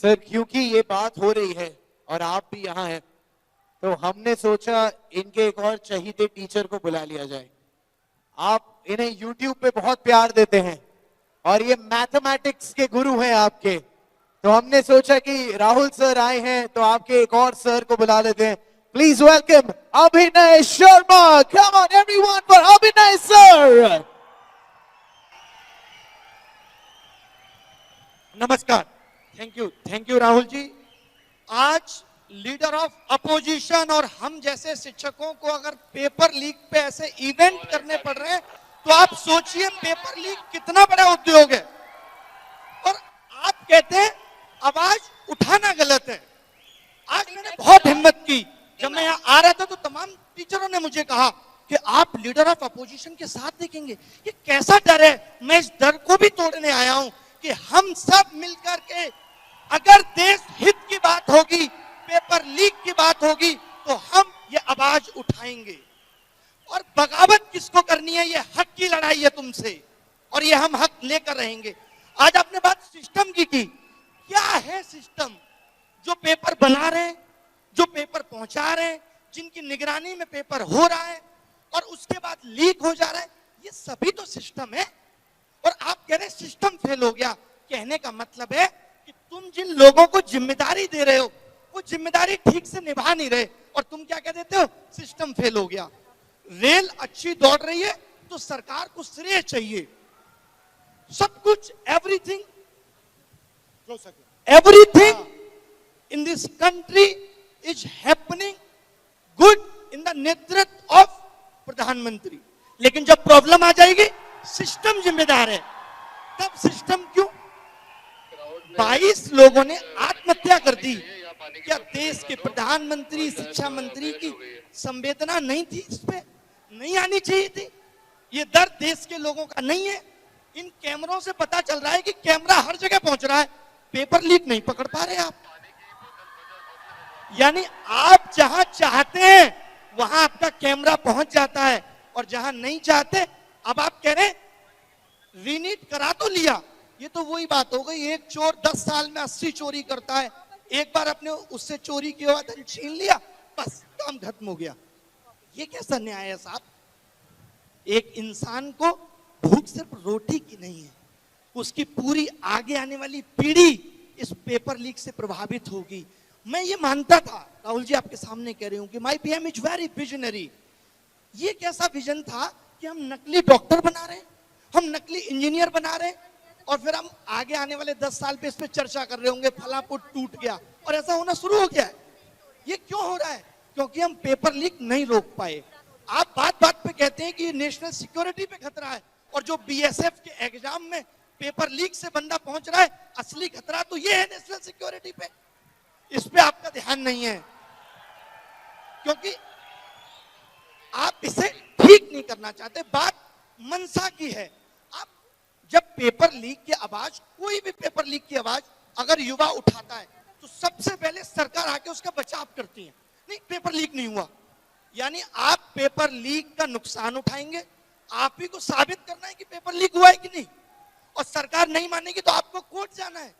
Sir क्योंकि ये बात हो रही है और आप भी यहाँ हैं, तो हमने सोचा इनके एक और चहीते टीचर को बुला लिया जाए। आप इन्हें YouTube पे बहुत प्यार देते हैं और ये मैथमेटिक्स के गुरु हैं आपके, तो हमने सोचा कि राहुल सर आए हैं तो आपके एक और सर को बुला लेते हैं। प्लीज वेलकम अभिनय Sharma. Come on everyone for अभिनय सर। नमस्कार। Thank you Rahul ji. आज लीडर ऑफ अपोजिशन और हम जैसे शिक्षकों को अगर पेपर लीक पे ऐसे इवेंट करने पड़ रहे हैं तो आप सोचिए पेपर लीक कितना बड़ा उद्योग है। और आप कहते हैं आवाज उठाना गलत है। आज मैंने बहुत हिम्मत की, जब मैं यहाँ आ रहा था तो तमाम टीचरों ने मुझे कहा कि आप लीडर ऑफ अपोजिशन के साथ देखेंगे। ये कैसा डर है? मैं इस डर को भी तोड़ने आया हूं कि हम सब मिलकर के अगर देश हित की बात होगी, पेपर लीक की बात होगी, तो हम ये आवाज उठाएंगे। और बगावत किसको करनी है? ये हक की लड़ाई है तुमसे और ये हम हक लेकर रहेंगे। आज आपने बात सिस्टम की क्या है सिस्टम? जो पेपर बना रहे हैं, जो पेपर पहुंचा रहे हैं, जिनकी निगरानी में पेपर हो रहा है और उसके बाद लीक हो जा रहा है, ये सभी तो सिस्टम है। और आप कह रहे हैं सिस्टम फेल हो गया। कहने का मतलब है कि तुम जिन लोगों को जिम्मेदारी दे रहे हो वो जिम्मेदारी ठीक से निभा नहीं रहे और तुम क्या कह देते हो? सिस्टम फेल हो गया। रेल अच्छी दौड़ रही है तो सरकार को श्रेय चाहिए। सब कुछ everything in this country is happening good in the नेतृत्व ऑफ प्रधानमंत्री। लेकिन जब प्रॉब्लम आ जाएगी सिस्टम जिम्मेदार है। तब सिस्टम क्यों? 22 लोगों ने आत्महत्या कर दी। क्या देश के प्रधानमंत्री, शिक्षा मंत्री की संवेदना नहीं थी? इस पे नहीं आनी चाहिए थी? ये दर्द देश के लोगों का नहीं है? इन कैमरों से पता चल रहा है कि कैमरा हर जगह पहुंच रहा है, पेपर लीक नहीं पकड़ पा रहे आप। यानी आप जहां चाहते हैं वहां आपका कैमरा पहुंच जाता है और जहां नहीं चाहते अब आप कह रहे रीनीट करा तो लिया। ये तो वही बात हो गई, एक चोर 10 साल में 80 चोरी करता है। एक बार अपने उससे चोरी किया हुआ धन छीन लिया, बस काम खत्म हो गया। ये कैसा न्याय है साहब? एक इंसान को भूख सिर्फ रोटी की नहीं है, उसकी पूरी आगे आने वाली पीढ़ी इस पेपर लीक से प्रभावित होगी। मैं ये मानता था, राहुल जी आपके सामने कह रही हूं कि my PM is very visionary. ये कैसा विजन था कि हम नकली डॉक्टर बना रहे हैं, हम नकली इंजीनियर बना रहे हैं और फिर हम आगे आने वाले 10 साल पे इस पे चर्चा कर रहे होंगे फला पुट टूट गया। और ऐसा होना शुरू हो गया है। ये क्यों हो रहा है? क्योंकि हम पेपर लीक नहीं रोक पाए। आप बात बात पे कहते हैं कि नेशनल सिक्योरिटी पे खतरा है और जो बीएसएफ के एग्जाम में पेपर लीक से बंदा पहुंच रहा है, असली खतरा तो ये है नेशनल सिक्योरिटी पे। इस पे आपका ध्यान नहीं है क्योंकि आप इसे ठीक नहीं करना चाहते। बात मनसा की है। आप जब पेपर लीक की आवाज, कोई भी पेपर लीक की आवाज अगर युवा उठाता है तो सबसे पहले सरकार आके उसका बचाव करती है। नहीं, पेपर लीक नहीं हुआ। यानी आप पेपर लीक का नुकसान उठाएंगे, आप ही को साबित करना है कि पेपर लीक हुआ है कि नहीं। और सरकार नहीं मानेगी तो आपको कोर्ट जाना है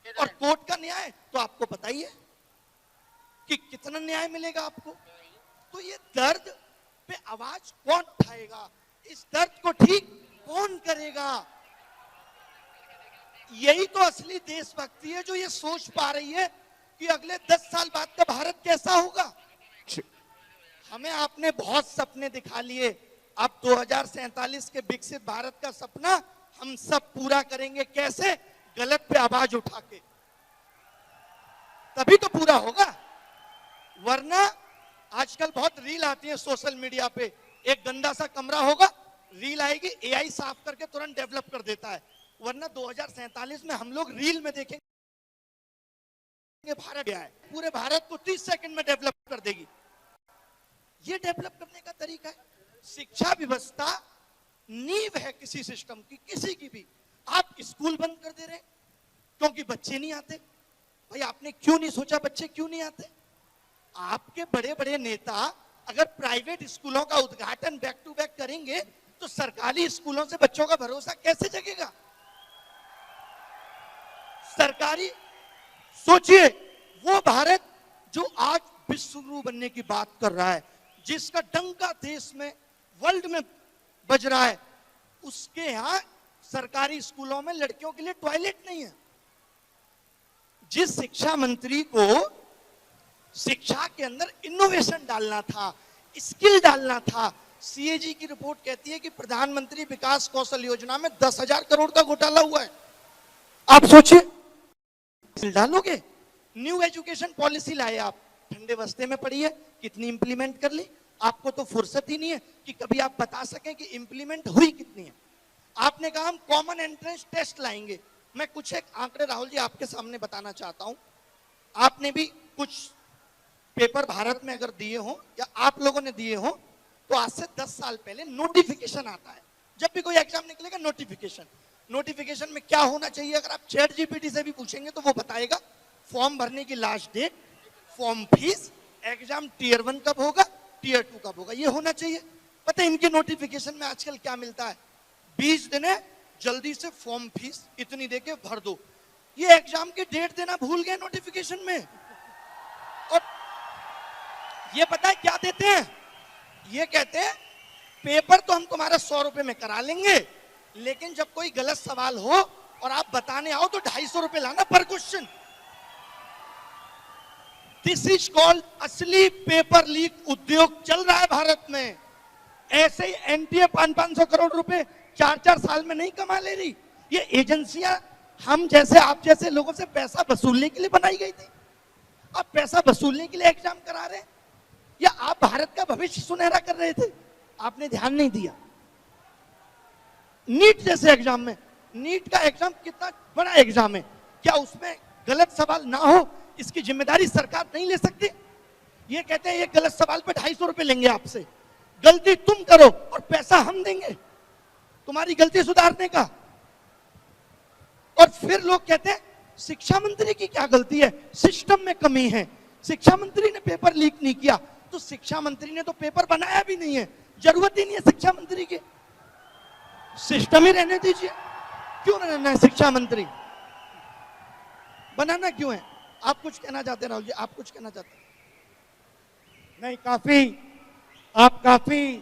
और कोर्ट का न्याय तो आपको पता ही है कि कितना न्याय मिलेगा आपको। तो ये दर्द पे आवाज कौन उठाएगा? इस दर्द को ठीक कौन करेगा? यही तो असली देशभक्ति है जो ये सोच पा रही है कि अगले 10 साल बाद का भारत कैसा होगा। हमें आपने बहुत सपने दिखा लिए, अब 2047 के विकसित भारत का सपना हम सब पूरा करेंगे। कैसे? गलत पे आवाज उठा के, तभी तो पूरा होगा। वरना आजकल बहुत रील आती है सोशल मीडिया पे, एक गंदा सा कमरा होगा, रील आएगी, एआई साफ करके तुरंत डेवलप कर देता है। वरना 2047 में हम लोग रील में देखेंगे भारत गया है, पूरे भारत को 30 सेकंड में डेवलप कर देगी। ये डेवलप करने का तरीका है। शिक्षा व्यवस्था नींव है किसी सिस्टम की, किसी की भी। आप स्कूल बंद कर दे रहे हैं क्योंकि बच्चे नहीं आते। भाई आपने क्यों नहीं सोचा बच्चे क्यों नहीं आते? आपके बड़े बड़े नेता अगर प्राइवेट स्कूलों का उद्घाटन बैक टू बैक करेंगे तो सरकारी स्कूलों से बच्चों का भरोसा कैसे जगेगा? सरकारी सोचिए, वो भारत जो आज विश्व गुरु बनने की बात कर रहा है, जिसका डंका देश में, वर्ल्ड में बज रहा है, उसके यहां सरकारी स्कूलों में लड़कियों के लिए टॉयलेट नहीं है। जिस शिक्षा मंत्री को शिक्षा के अंदर इनोवेशन डालना था, स्किल डालना था, सीएजी की रिपोर्ट कहती है कि प्रधानमंत्री विकास कौशल योजना में 10,000 करोड़ का घोटाला हुआ है। आप सोचिए, डालोगे। न्यू एजुकेशन पॉलिसी लाए आप, ठंडे बस्ते में पड़ी है, कितनी इंप्लीमेंट कर ली? आपको तो फुर्सत ही नहीं है कि कभी आप बता सकें कि इंप्लीमेंट हुई कितनी है। आपने कहा हम कॉमन एंट्रेंस टेस्ट लाएंगे। मैं कुछ एक आंकड़े राहुल जी आपके सामने बताना चाहता हूं। आपने भी कुछ पेपर भारत में अगर दिए हो या आप लोगों ने दिए हो, तो आज से 10 साल पहले नोटिफिकेशन आता है। जब भी कोई एग्जाम निकलेगा नोटिफिकेशन में क्या होना चाहिए, अगर आप चैट जीपीटी से भी पूछेंगे तो वो बताएगा फॉर्म भरने की last date, form fees, exam tier 1 कब होगा, टीयर 2 कब होगा, ये होना चाहिए। पता है इनके नोटिफिकेशन में आजकल क्या मिलता है? 20 दिन है, जल्दी से फॉर्म फीस इतनी देके भर दो। ये एग्जाम की डेट देना भूल गए नोटिफिकेशन में। और ये पता है क्या देते हैं? ये कहते हैं पेपर तो हम तुम्हारा 100 रुपए में करा लेंगे, लेकिन जब कोई गलत सवाल हो और आप बताने आओ तो 250 रुपए लाना पर क्वेश्चन। दिस इज कॉल्ड असली पेपर लीक उद्योग चल रहा है भारत में। ऐसे ही एनटीए 500 करोड़ रुपए 4 साल में नहीं कमा ले रही। ये एजेंसियां हम जैसे आप जैसे लोगों से पैसा वसूलने के लिए बनाई गई थी। आप पैसा वसूलने के लिए एग्जाम करा रहे हैं, या आप भारत का भविष्य सुनहरा कर रहे थे? आपने ध्यान नहीं दिया। नीट जैसे एग्जाम में, नीट का एग्जाम कितना बड़ा एग्जाम है, क्या उसमें गलत सवाल ना हो इसकी जिम्मेदारी सरकार नहीं ले सकती? ये कहते हैं ये गलत सवाल पे 250 रुपए लेंगे आपसे, गलती तुम करो और पैसा हम देंगे तुम्हारी गलती सुधारने का। और फिर लोग कहते हैं शिक्षा मंत्री की क्या गलती है, सिस्टम में कमी है, शिक्षा मंत्री ने पेपर लीक नहीं किया। तो शिक्षा मंत्री ने तो पेपर बनाया भी नहीं है, जरूरत ही नहीं है शिक्षा मंत्री की, सिस्टम ही रहने दीजिए। क्यों रहना है शिक्षा मंत्री, बनाना क्यों है? आप कुछ कहना चाहते हैं राहुल जी, आप कुछ कहना चाहते हैं? नहीं, आप काफी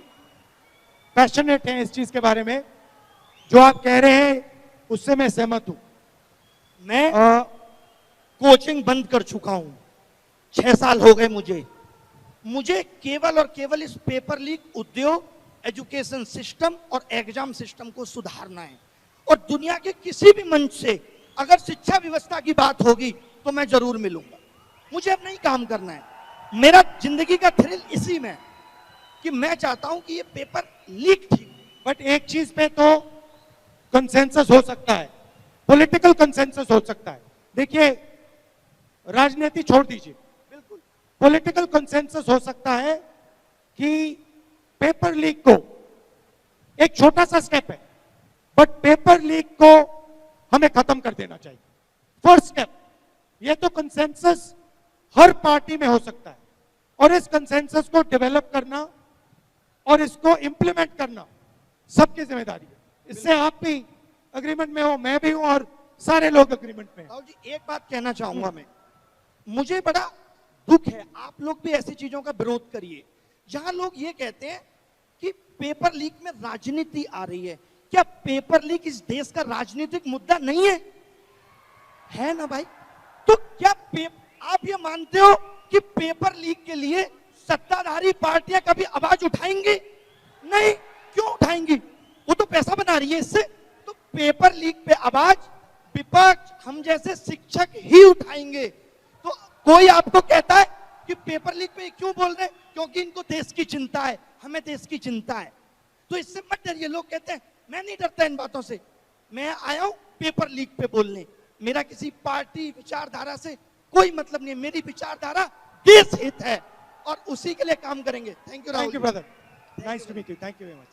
पैशनेट हैं इस चीज के बारे में। जो आप कह रहे हैं उससे मैं सहमत हूं। मैं कोचिंग बंद कर चुका हूं, 6 साल हो गए मुझे केवल और केवल इस पेपर लीक उद्योग, एजुकेशन सिस्टम और एग्जाम सिस्टम को सुधारना है। और दुनिया के किसी भी मंच से अगर शिक्षा व्यवस्था की बात होगी तो मैं जरूर मिलूंगा। मुझे अब नहीं काम करना है, मेरा जिंदगी का थ्रिल इसी में है कि मैं चाहता हूं कि ये पेपर लीक ठीक। बट एक चीज पे तो कंसेंसस हो सकता है, पॉलिटिकल कंसेंसस हो सकता है। देखिए, राजनीति छोड़ दीजिए, बिल्कुल पॉलिटिकल कंसेंसस हो सकता है कि पेपर लीक को, एक छोटा सा स्टेप है, बट पेपर लीक को हमें खत्म कर देना चाहिए। फर्स्ट स्टेप, ये तो कंसेंसस हर पार्टी में हो सकता है, और इस कंसेंसस को डेवलप करना और इसको इंप्लीमेंट करना सबकी जिम्मेदारी है। इससे आप भी अग्रीमेंट में हो, मैं भी हूं, और सारे लोग अग्रीमेंट में हैं। राहुल जी एक बात कहना चाहूंगा मैं, मुझे बड़ा दुख है, आप लोग भी ऐसी चीजों का विरोध करिए जहां लोग ये कहते हैं कि पेपर लीक में राजनीति आ रही है। क्या पेपर लीक इस देश का राजनीतिक मुद्दा नहीं है? है ना भाई? तो क्या आप ये मानते हो कि पेपर लीक के लिए सत्ताधारी पार्टियां कभी आवाज उठाएंगी? नहीं। क्यों उठाएंगी? वो तो पैसा बना रही है इससे। तो पेपर लीक पे आवाज विपक्ष, हम जैसे शिक्षक ही उठाएंगे। तो कोई आपको कहता है कि पेपर लीक पे क्यों बोल रहे हैं? क्योंकि इनको देश की चिंता है, हमें देश की चिंता है। तो इससे मत डरिए। लोग कहते हैं मैं नहीं डरता इन बातों से, मैं आया हूं पेपर लीक पे बोलने। मेरा किसी पार्टी विचारधारा से कोई मतलब नहीं है, मेरी विचारधारा देश हित है और उसी के लिए काम करेंगे। Thank you Rahul. Thank you brother, nice to meet you, thank you very much.